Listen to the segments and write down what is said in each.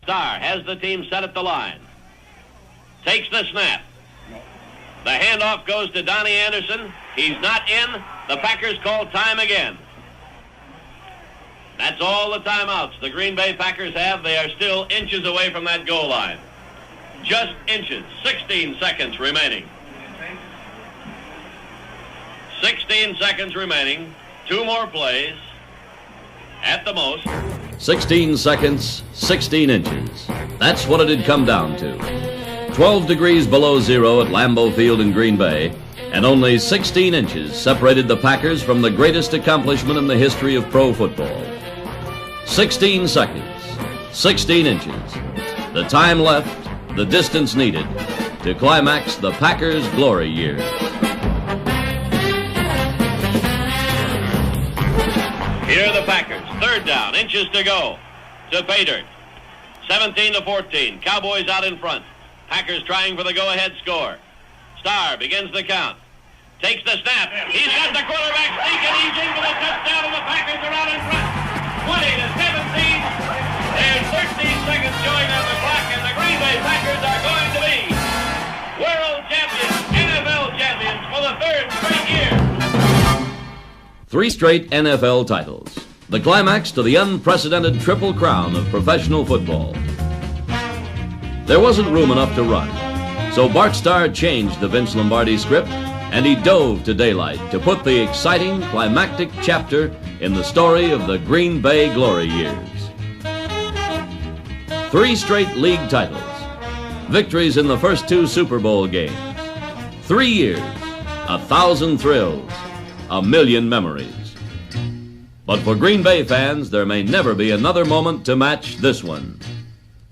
Starr has the team set at the line. Takes the snap. The handoff goes to Donnie Anderson. He's not in. The Packers call time again. That's all the timeouts the Green Bay Packers have. They are still inches away from that goal line. Just inches. 16 seconds remaining. 16 seconds remaining. 2 more plays at the most. 16 seconds, 16 inches. That's what it had come down to. 12 degrees below zero at Lambeau Field in Green Bay, and only 16 inches separated the Packers from the greatest accomplishment in the history of pro football. 16 seconds, 16 inches. The time left, the distance needed to climax the Packers' glory years. Here are the Packers. Third down, inches to go to pay dirt. 17-14. Cowboys out in front. Packers trying for the go-ahead score. Starr begins the count. Takes the snap. He's got the quarterback sneak, and he's in for the touchdown, and the Packers are out in front. 20-17. There's 13 seconds showing on the clock, and the Green Bay Packers are going to be world champions, NFL champions for the third straight year. 3 straight NFL titles. The climax to the unprecedented triple crown of professional football. There wasn't room enough to run, so Bart Starr changed the Vince Lombardi script, and he dove to daylight to put the exciting, climactic chapter in the story of the Green Bay glory years. 3 straight league titles. Victories in the first 2 Super Bowl games. 3 years. 1,000 thrills. 1,000,000 memories. But for Green Bay fans, there may never be another moment to match this one.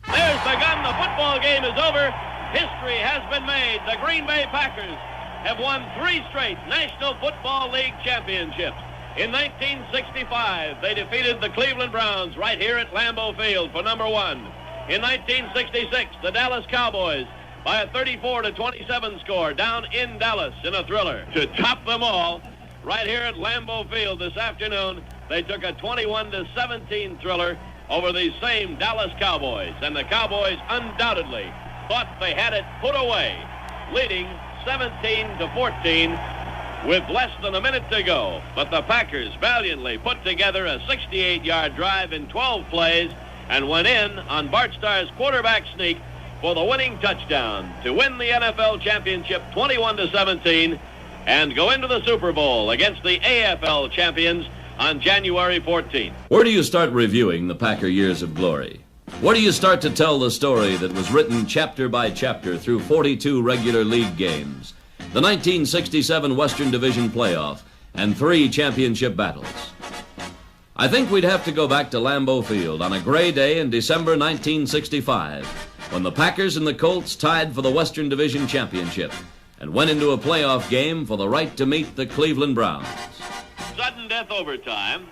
There's the gun. The football game is over. History has been made. The Green Bay Packers have won 3 straight National Football League championships. In 1965, they defeated the Cleveland Browns right here at Lambeau Field for number 1. In 1966, the Dallas Cowboys by a 34-27 score down in Dallas in a thriller. To top them all, right here at Lambeau Field this afternoon, they took a 21-17 thriller over these same Dallas Cowboys, and the Cowboys undoubtedly thought they had it put away, leading 17-14 with less than a minute to go. But the Packers valiantly put together a 68-yard drive in 12 plays and went in on Bart Starr's quarterback sneak for the winning touchdown to win the NFL championship 21-17 and go into the Super Bowl against the AFL champions on January 14th. Where do you start reviewing the Packer years of glory? Where do you start to tell the story that was written chapter by chapter through 42 regular league games, the 1967 Western Division playoff, and 3 championship battles? I think we'd have to go back to Lambeau Field on a gray day in December 1965, when the Packers and the Colts tied for the Western Division championship and went into a playoff game for the right to meet the Cleveland Browns. Sudden death overtime.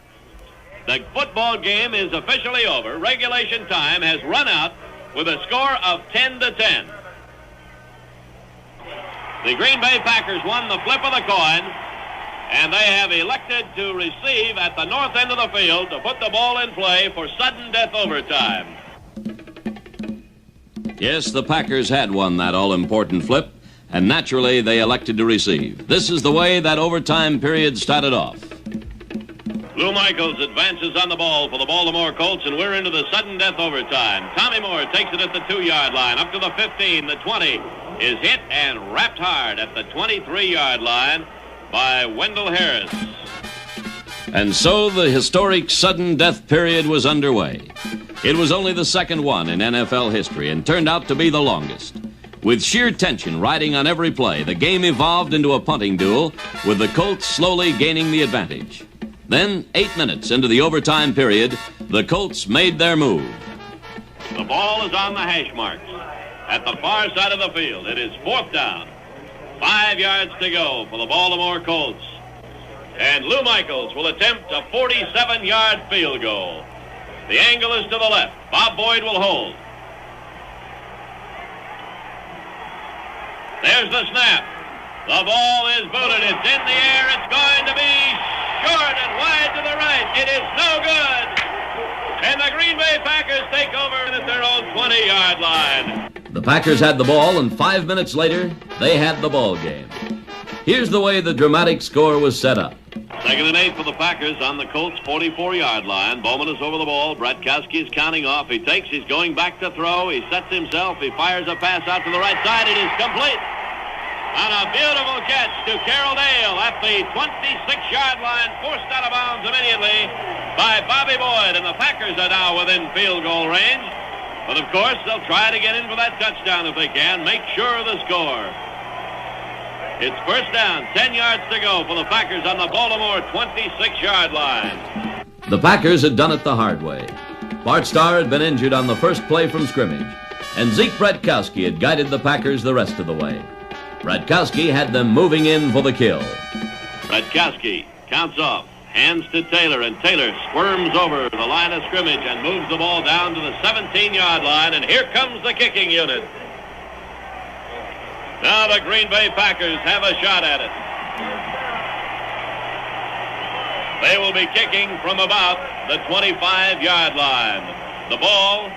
The football game is officially over. Regulation time has run out with a score of 10-10. The Green Bay Packers won the flip of the coin, and they have elected to receive at the north end of the field to put the ball in play for sudden death overtime. Yes, the Packers had won that all-important flip, and naturally they elected to receive. This is the way that overtime period started off. Lou Michaels advances on the ball for the Baltimore Colts, and we're into the sudden death overtime. Tommy Moore takes it at the 2-yard line, up to the 15. The 20 is hit and wrapped hard at the 23-yard line by Wendell Harris. And so the historic sudden death period was underway. It was only the second one in NFL history and turned out to be the longest. With sheer tension riding on every play, the game evolved into a punting duel, with the Colts slowly gaining the advantage. Then, 8 minutes into the overtime period, the Colts made their move. The ball is on the hash marks at the far side of the field. It is 4th down. 5 yards to go for the Baltimore Colts. And Lou Michaels will attempt a 47-yard field goal. The angle is to the left. Bob Boyd will hold. There's the snap. The ball is booted. It's in the air. It's going to be short and wide to the right. It is no good. And the Green Bay Packers take over at their own 40-yard line. The Packers had the ball, and 5 minutes later, they had the ball game. Here's the way the dramatic score was set up. 2nd and 8 for the Packers on the Colts' 44-yard line. Bowman is over the ball. Bratkowski is counting off. He takes. He's going back to throw. He sets himself. He fires a pass out to the right side. It is complete. On a beautiful catch to Carroll Dale at the 26-yard line, forced out of bounds immediately by Bobby Boyd, and the Packers are now within field goal range. But, of course, they'll try to get in for that touchdown if they can. Make sure of the score. It's first down, 10 yards to go for the Packers on the Baltimore 26-yard line. The Packers had done it the hard way. Bart Starr had been injured on the first play from scrimmage, and Zeke Bratkowski had guided the Packers the rest of the way. Bratkowski had them moving in for the kill. Bratkowski counts off, hands to Taylor, and Taylor squirms over the line of scrimmage and moves the ball down to the 17-yard line, and here comes the kicking unit. Now the Green Bay Packers have a shot at it. They will be kicking from about the 25-yard line. The ball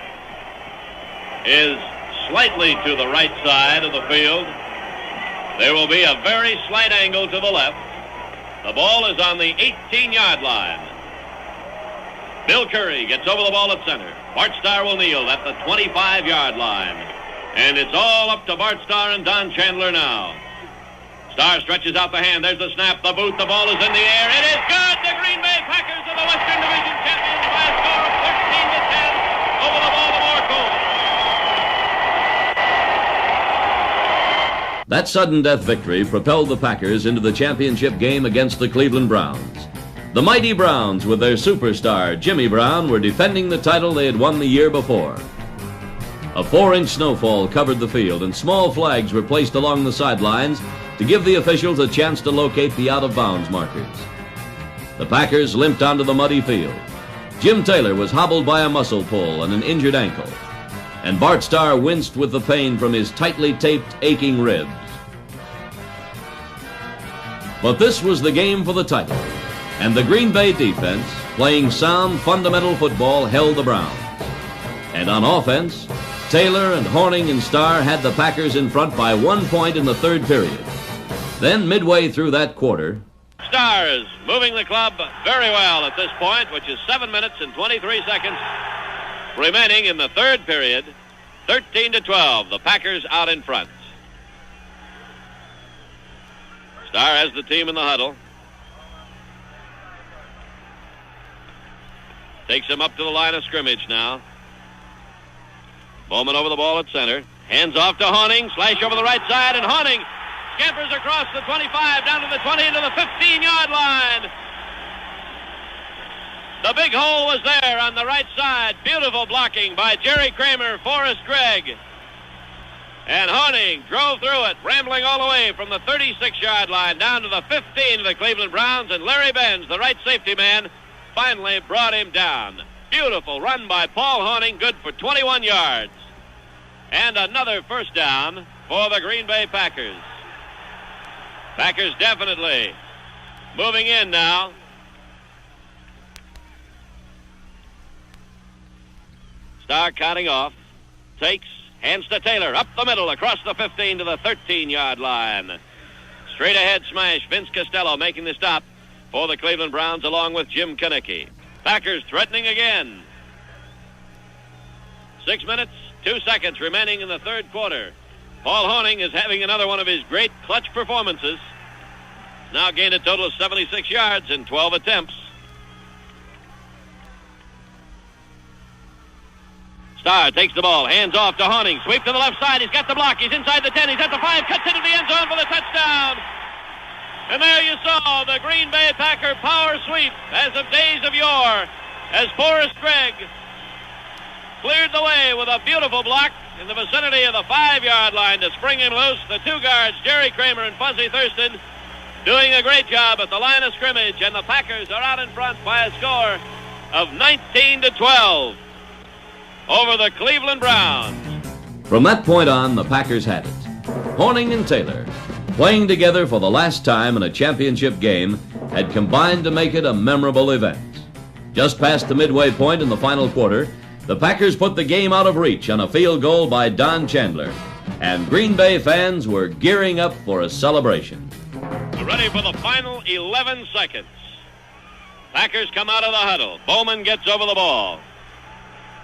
is slightly to the right side of the field. There will be a very slight angle to the left. The ball is on the 18-yard line. Bill Curry gets over the ball at center. Bart Starr will kneel at the 25-yard line. And it's all up to Bart Starr and Don Chandler now. Starr stretches out the hand. There's the snap, the boot, the ball is in the air. It is good! The Green Bay Packers are the Western Division champions by a score of 13-10 over the Baltimore Colts. That sudden death victory propelled the Packers into the championship game against the Cleveland Browns. The mighty Browns, with their superstar, Jimmy Brown, were defending the title they had won the year before. A 4-inch snowfall covered the field, and small flags were placed along the sidelines to give the officials a chance to locate the out-of-bounds markers. The Packers limped onto the muddy field. Jim Taylor was hobbled by a muscle pull and an injured ankle, and Bart Starr winced with the pain from his tightly taped, aching ribs. But this was the game for the title, and the Green Bay defense, playing sound, fundamental football, held the Browns. And on offense, Taylor and Horning and Starr had the Packers in front by 1 point in the third period. Then, midway through that quarter, Starr is moving the club very well at this point, which is 7 minutes and 23 seconds remaining in the third period. 13-12, the Packers out in front. Starr has the team in the huddle. Takes him up to the line of scrimmage now. Bowman over the ball at center. Hands off to Horning. Slash over the right side, and Horning scampers across the 25, down to the 20, into the 15-yard line. The big hole was there on the right side. Beautiful blocking by Jerry Kramer, Forrest Gregg. And Horning drove through it, rambling all the way from the 36-yard line down to the 15 of the Cleveland Browns, and Larry Benz, the right safety man, finally brought him down. Beautiful run by Paul Horning, good for 21 yards. And another first down for the Green Bay Packers. Packers definitely moving in now. Starr counting off. Takes, hands to Taylor, up the middle, across the 15 to the 13-yard line. Straight ahead smash, Vince Costello making the stop for the Cleveland Browns along with Jim Konecki. Packers threatening again. 6 minutes, 2 seconds remaining in the third quarter. Paul Horning is having another one of his great clutch performances. Now gained a total of 76 yards in 12 attempts. Starr takes the ball, hands off to Horning. Sweep to the left side. He's got the block. He's inside the 10. He's at the 5. Cuts into the end zone for the touchdown. And there you saw the Green Bay Packer power sweep as of days of yore, as Forrest Gregg cleared the way with a beautiful block in the vicinity of the 5-yard line to spring him loose. The two guards, Jerry Kramer and Fuzzy Thurston, doing a great job at the line of scrimmage, and the Packers are out in front by a score of 19-12 over the Cleveland Browns. from that point on, the Packers had it. Horning and Taylor, playing together for the last time in a championship game, had combined to make it a memorable event. Just past the midway point in the final quarter, The Packers put the game out of reach on a field goal by Don Chandler, and Green Bay fans were gearing up for a celebration. Ready for the final 11 seconds. Packers come out of the huddle. Bowman gets over the ball.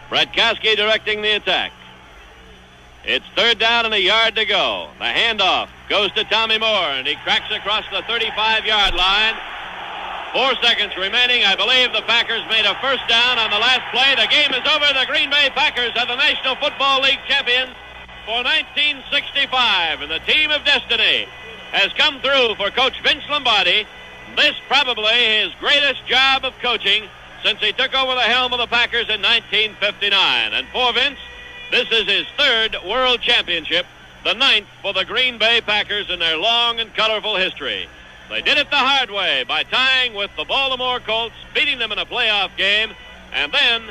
Brett Koski directing the attack. It's third down and a yard to go. The handoff goes to Tommy Moore, and he cracks across the 35-yard line. 4 seconds remaining. I believe the Packers made a first down on the last play. The game is over. The Green Bay Packers are the National Football League champions for 1965, and the team of destiny has come through for Coach Vince Lombardi. This probably his greatest job of coaching since he took over the helm of the Packers in 1959. And for Vince, this is his third World Championship, the 9th for the Green Bay Packers in their long and colorful history. They did it the hard way by tying with the Baltimore Colts, beating them in a playoff game, and then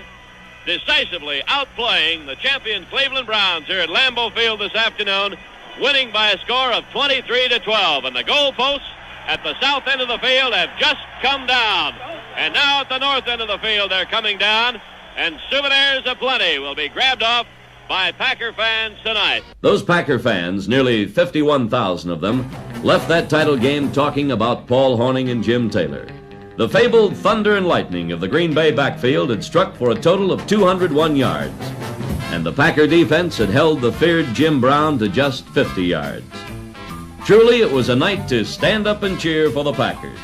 decisively outplaying the champion Cleveland Browns here at Lambeau Field this afternoon, winning by a score of 23-12. And the goalposts at the south end of the field have just come down. And now at the north end of the field, they're coming down, and souvenirs aplenty will be grabbed off by Packer fans tonight. Those Packer fans, nearly 51,000 of them, left that title game talking about Paul Hornung and Jim Taylor. The fabled thunder and lightning of the Green Bay backfield had struck for a total of 201 yards, and the Packer defense had held the feared Jim Brown to just 50 yards. Truly, it was a night to stand up and cheer for the Packers.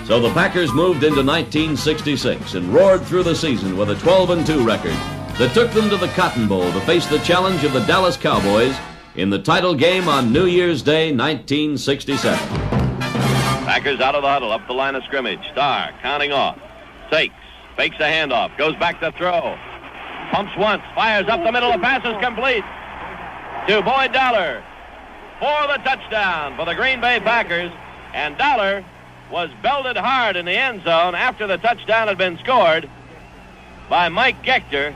So the Packers moved into 1966 and roared through the season with a 12-2 record that took them to the Cotton Bowl to face the challenge of the Dallas Cowboys in the title game on New Year's Day, 1967. Packers out of the huddle, up the line of scrimmage. Starr counting off. Takes, fakes a handoff, goes back to throw. Pumps once, fires up the middle, the pass is complete to Boyd Dollar for the touchdown for the Green Bay Packers. And Dollar was belted hard in the end zone after the touchdown had been scored by Mike Gector.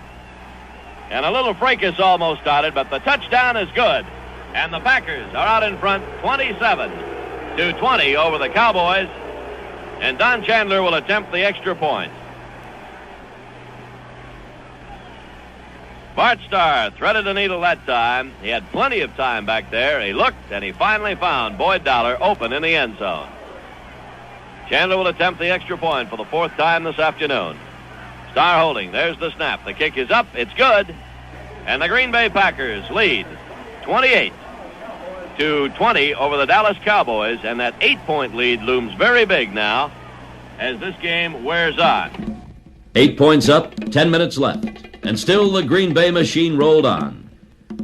And a little fracas almost on it, but the touchdown is good. And the Packers are out in front 27-20 over the Cowboys. And Don Chandler will attempt the extra point. Bart Starr threaded the needle that time. He had plenty of time back there. He looked, and he finally found Boyd Dollar open in the end zone. Chandler will attempt the extra point for the 4th time this afternoon. Starr holding. There's the snap. The kick is up. It's good. And the Green Bay Packers lead 28-20 over the Dallas Cowboys. And that 8-point lead looms very big now as this game wears on. 8 points up, 10 minutes left. And still the Green Bay machine rolled on.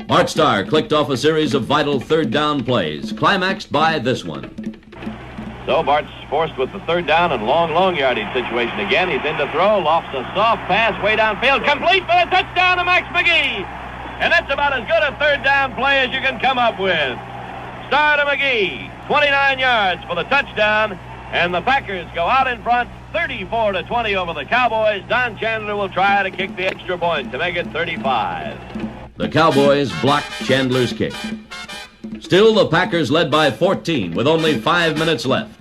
Bart Starr clicked off a series of vital third down plays, climaxed by this one. So Bart's forced with the third down and long yardage situation again. He's in to throw, lofts a soft pass way downfield, complete for the touchdown to Max McGee. And that's about as good a third down play as you can come up with. Starr to McGee, 29 yards for the touchdown, and the Packers go out in front 34-20 over the Cowboys. Don Chandler will try to kick the extra point to make it 35. The Cowboys blocked Chandler's kick. Still, the Packers led by 14 with only 5 minutes left.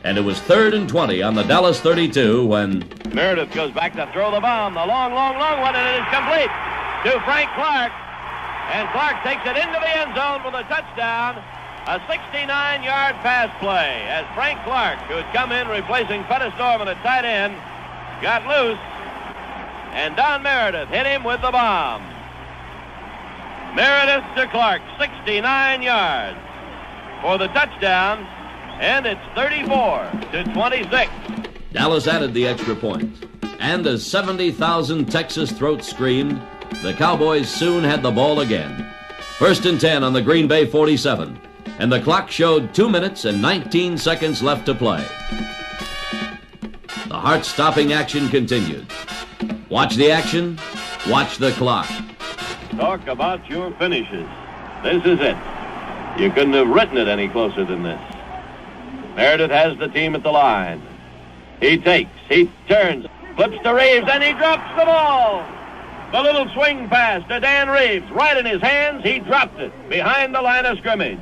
And it was 3rd and 20 on the Dallas 32 when Meredith goes back to throw the bomb. The long one, and it is complete to Frank Clark. And Clark takes it into the end zone for the touchdown. A 69-yard pass play as Frank Clark, who had come in replacing Pettis Norman at tight end, got loose. And Don Meredith hit him with the bomb. Meredith to Clark, 69 yards for the touchdown, and it's 34-26. Dallas added the extra point. And as 70,000 Texas throats screamed, the Cowboys soon had the ball again. 1st and 10 on the Green Bay 47, and the clock showed 2 minutes and 19 seconds left to play. The heart-stopping action continued. Watch the action, watch the clock. Talk about your finishes. This is it. You couldn't have written it any closer than this. Meredith has the team at the line. He takes, he turns, flips to Reeves, and he drops the ball. The little swing pass to Dan Reeves, right in his hands. He dropped it behind the line of scrimmage.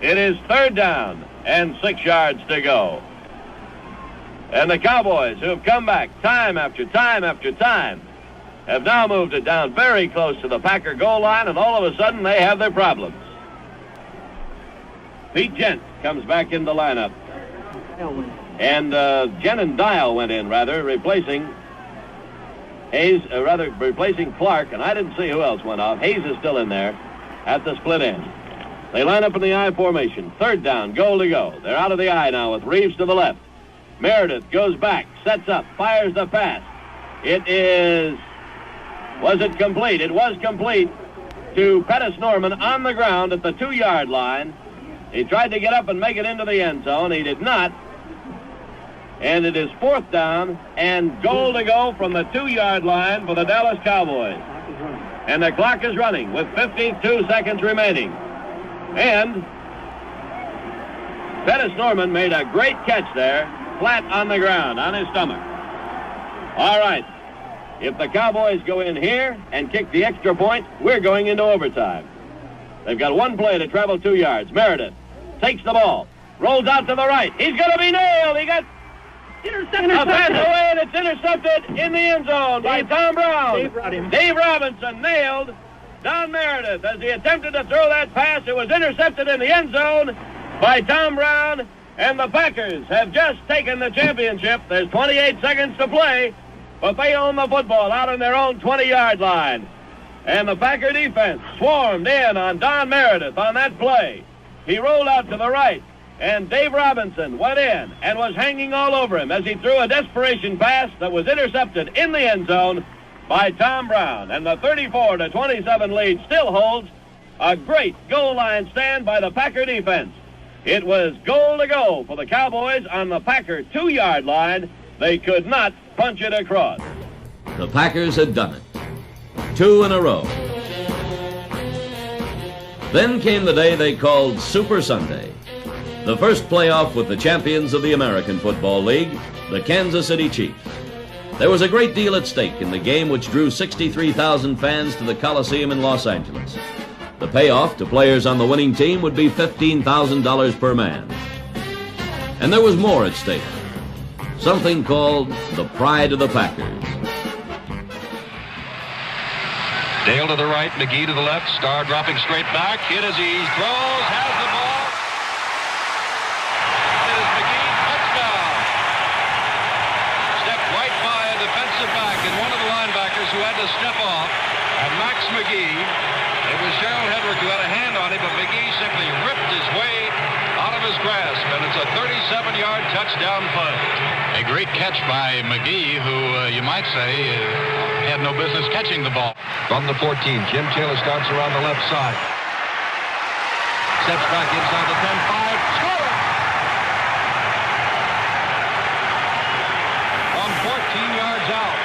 It is 3rd down and 6 yards to go. And the Cowboys, who have come back time after time after time, have now moved it down very close to the Packer goal line, and all of a sudden they have their problems. Pete Gent comes back in the lineup. And Gent and Dial went in, replacing replacing Clark, and I didn't see who else went off. Hayes is still in there at the split end. They line up in the I formation. Third down, goal to go. They're out of the I now with Reeves to the left. Meredith goes back, sets up, fires the pass. Was it complete? It was complete to Pettis Norman on the ground at the 2-yard line. He tried to get up and make it into the end zone. He did not. And it is fourth down and goal to go from the 2-yard line for the Dallas Cowboys. And the clock is running with 52 seconds remaining. And Pettis Norman made a great catch there, flat on the ground, on his stomach. All right. If the Cowboys go in here and kick the extra point, we're going into overtime. They've got one play to travel 2 yards. Meredith takes the ball, rolls out to the right. He's going to be nailed. He got intercepted. A pass away, and it's intercepted in the end zone by Tom Brown. Dave Robinson nailed Don Meredith as he attempted to throw that pass. It was intercepted in the end zone by Tom Brown, and the Packers have just taken the championship. There's 28 seconds to play, but they own the football out on their own 20-yard line. And the Packer defense swarmed in on Don Meredith on that play. He rolled out to the right, and Dave Robinson went in and was hanging all over him as he threw a desperation pass that was intercepted in the end zone by Tom Brown. And the 34-27 lead still holds. A great goal line stand by the Packer defense. It was goal to go for the Cowboys on the Packer 2-yard line. They could not punch it across. The Packers had done it. 2 in a row. Then came the day they called Super Sunday. The first playoff with the champions of the American Football League, the Kansas City Chiefs. There was a great deal at stake in the game, which drew 63,000 fans to the Coliseum in Los Angeles. The payoff to players on the winning team would be $15,000 per man. And there was more at stake. Something called the pride of the Packers. Dale to the right, McGee to the left. Starr dropping straight back. Hit as he throws, has the ball. It is McGee, touchdown. Stepped right by a defensive back and one of the linebackers who had to step off. And Max McGee, it was Gerald Hedrick who had a hand on it, but McGee simply ripped his way out of his grasp. And it's a 37-yard touchdown play. A great catch by McGee, who you might say had no business catching the ball. From the 14, Jim Taylor starts around the left side. Steps back inside the 10-5. Score! From 14 yards out.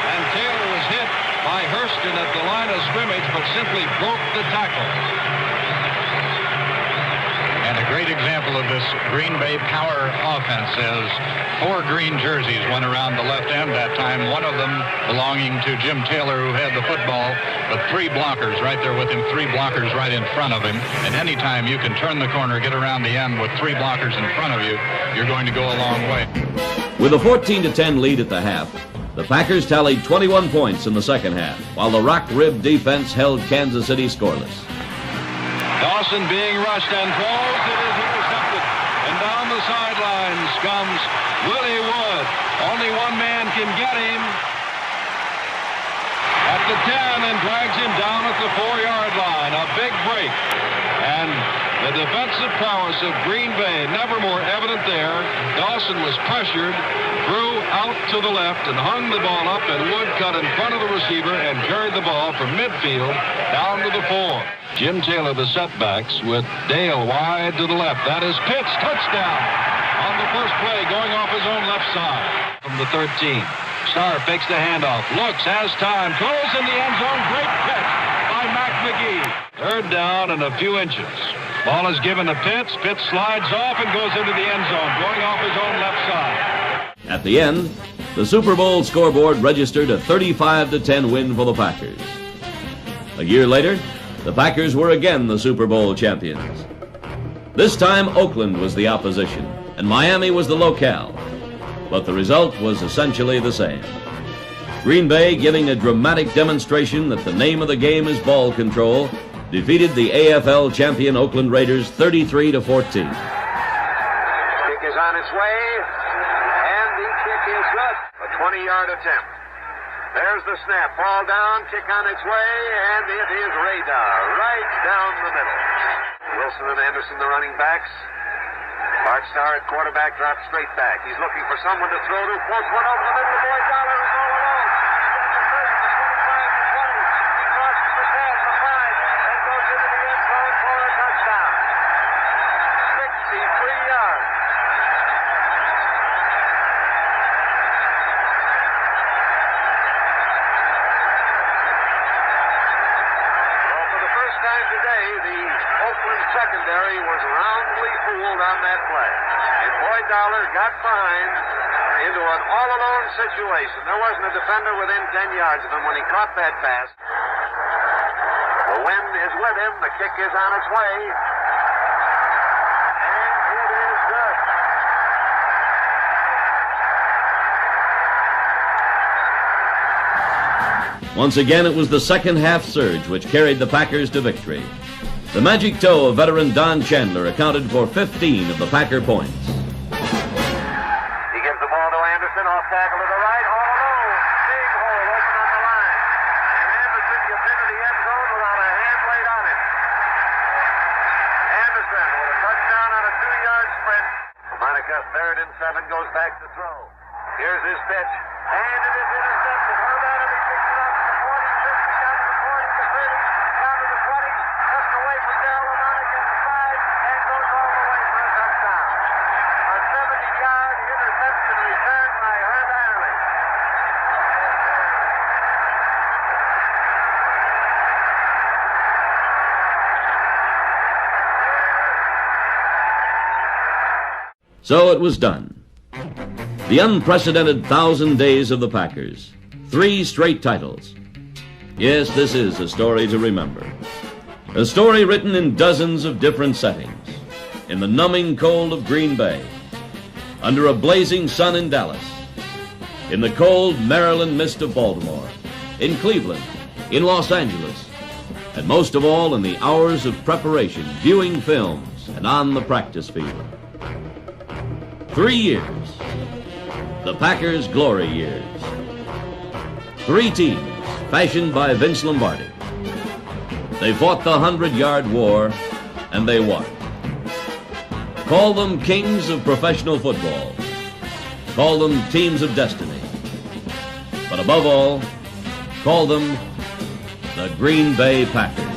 And Taylor was hit by Hurston at the line of scrimmage, but simply broke the tackle. And a great example of this Green Bay power offense is 4 green jerseys went around the left end that time, one of them belonging to Jim Taylor, who had the football, but 3 blockers right there with him, 3 blockers right in front of him. And anytime you can turn the corner, get around the end with 3 blockers in front of you, you're going to go a long way. With a 14-10 lead at the half, the Packers tallied 21 points in the second half, while the Rock Rib defense held Kansas City scoreless. Dawson being rushed and throws. It is intercepted. And down the sidelines comes Willie Wood. Only one man can get him at the 10 and drags him down at the 4-yard line. A big break. And the defensive prowess of Green Bay, never more evident there. Dawson was pressured, threw out to the left and hung the ball up, and Wood cut in front of the receiver and carried the ball from midfield down to the 4. Jim Taylor, the setbacks, with Dale wide to the left. That is Pitts, touchdown on the first play, going off his own left side. From the 13, Starr fakes the handoff, looks, has time, throws in the end zone. Great catch by Mac McGee. Third down and a few inches. Ball is given to Pitts. Pitts slides off and goes into the end zone, going off his own left side. At the end, the Super Bowl scoreboard registered a 35-10 win for the Packers. A year later, the Packers were again the Super Bowl champions. This time, Oakland was the opposition, and Miami was the locale. But the result was essentially the same. Green Bay, giving a dramatic demonstration that the name of the game is ball control, defeated the AFL champion Oakland Raiders 33-14. Kick is on its way, and the kick is good. A 20-yard attempt. There's the snap. Ball down, kick on its way, and it is radar right down the middle. Wilson and Anderson, the running backs. Bart Starr at quarterback drops straight back. He's looking for someone to throw to. Floats one over the middle. Boyd Dollar is all alone. He crosses the 10, the 5, and goes into the end zone for a touchdown. 63 yards. Well, for the first time today, the Oakland secondary was roundly fooled on that play. And Boyd Dollar got behind into an all-alone situation. There wasn't a defender within 10 yards of him when he caught that pass. The wind is with him. The kick is on its way. And it is good. Once again, it was the second half surge which carried the Packers to victory. The magic toe of veteran Don Chandler accounted for 15 of the Packer points. He gives the ball to Anderson, off tackle to the right, all alone. Big hole open on the line. And Anderson gets into the end zone without a hand laid on him. Anderson with a touchdown on a 2-yard sprint. Monica, 3rd and 7, goes back to throw. Here's his pitch, and it is intercepted. Heard at him, he picks it up to the 40, 50, down to the 40, to 30, down to the 20, cuts away from Darryl Monica at the 5, and goes all the way for a touchdown. A 70-yard interception returned by Herb Adderley. So it was done. The unprecedented 1,000 days of the Packers. 3 straight titles. Yes, this is a story to remember. A story written in dozens of different settings. In the numbing cold of Green Bay. Under a blazing sun in Dallas. In the cold Maryland mist of Baltimore. In Cleveland. In Los Angeles. And most of all, in the hours of preparation, viewing films, and on the practice field. 3 years. The Packers' glory years. 3 teams fashioned by Vince Lombardi. They fought the 100-yard war, and they won. Call them kings of professional football. Call them teams of destiny. But above all, call them the Green Bay Packers.